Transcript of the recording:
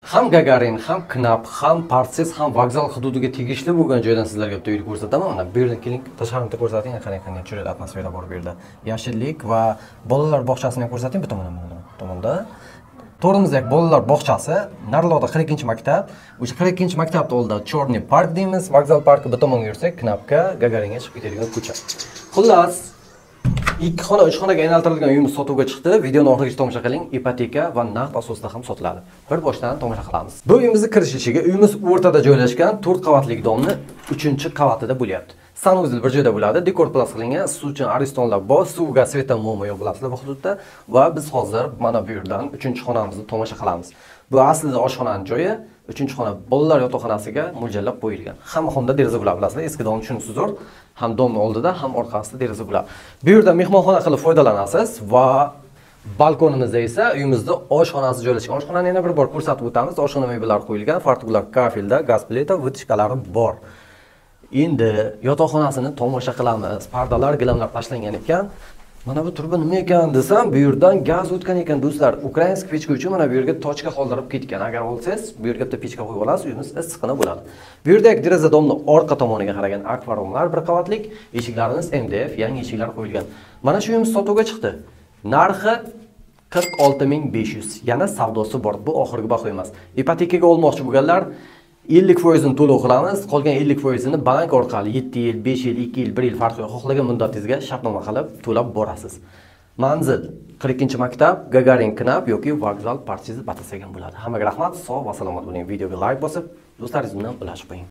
ham Gagarin, ham Knap, ham Partsiz, ham vokzal hududiga tegishli bo'lgan joydan sizlarga bitta uyni ko'rsataman. Mana bu yerdan keling, tashqarini ko'rsating, qanday chiroyli atmosfera bor bu yerda. Yashillik va bolalar bog'chasini ham ko'rsating bu tomonda. To'g'rimizda bolalar bog'chasi, narilarda 42-maktab. O'sha 42-maktabning oldida Chorniy park deymiz, vokzal parki bu tomonga yursak, Knapga, Gagaringa chiqib ketadigan ko'cha. Xullas, 2 xona 3 xonaga aylantirilgan uyimiz sotuvga chiqdi. Videoni oxirigacha tomosha qiling. Ipoteka va naqd asosida ham sotiladi. Bir boshdan tomosha qilamiz. Bu uyimizning kirish eshigiga uyimiz o'rtada joylashgan 4 qavatli domni 3-qavatida bo'lyapti. Sanuzel bir joyda bo'ladi. Dekor plas qilingan, suv uchun aristonlar bor, suvga sveta momo yo'q bilasizlar bu hududda va biz hozir mana bu yerdan 3-xonamizni tomosha qilamiz. Bu aslida oshxonaning joyi, 3-xona bolalar yotoqxonasiga mo'ljallab qo'yilgan. Hamma xonada deraza bo'ladi bilasizlar. Eski dom tushunsiz zo'r. Ham domning oldida, ham orqasida deraza bo'ladi. Bu yerda mehmonxona qilib foydalanasiz va balkonimizda esa uyimizda oshxonasi joylashgan. Oshxonani yana bir bor ko'rsatib o'tamiz. Oshxona meblari qo'yilgan, fartuqlar kafelda, gaz plita, vытяжкалari bor. Endi yotoqxonasini tomosha qilamiz. Pardalar, gilamlar tashlangan ekan. Mana bu turba nima ekan desam, bu yerdan gaz o'tgan ekan do'stlar. Ukrainsk pechka uchun mana bu yerga tochka qoldirib ketgan. Agar olsangiz, bu yerga bitta pechka qo'yib olasiz, uyingiz issiqqina bo'ladi. Bu yerdagi deraza domni orqa tomoniga qaragan akvariumlar bir qavatlik, eshiklarimiz MDF, yangi eshiklar qo'yilgan. Mana shu uyimiz sotuvga chiqdi. Narxi 46500. Yana savdosi bor. Bu oxirgi baho emas. Ipotekaga olmoqchi bo'lganlar 50% to'lov qilamiz. Qolgan 50%ni bank orqali 7 yil, 5 yil, 2 yil, 1 yil farqi yo'q. Xohlagan muddatingizga shartnoma qilib to'lab borasiz. Manzil 42-maktab, Gagarin Knap yoki vokzal Partsiz batasagan bo'ladi. Hammaga rahmat, sog' va salomat bo'ling. Videoga like bosib, do'stlaringiz bilan ulashib qo'ying.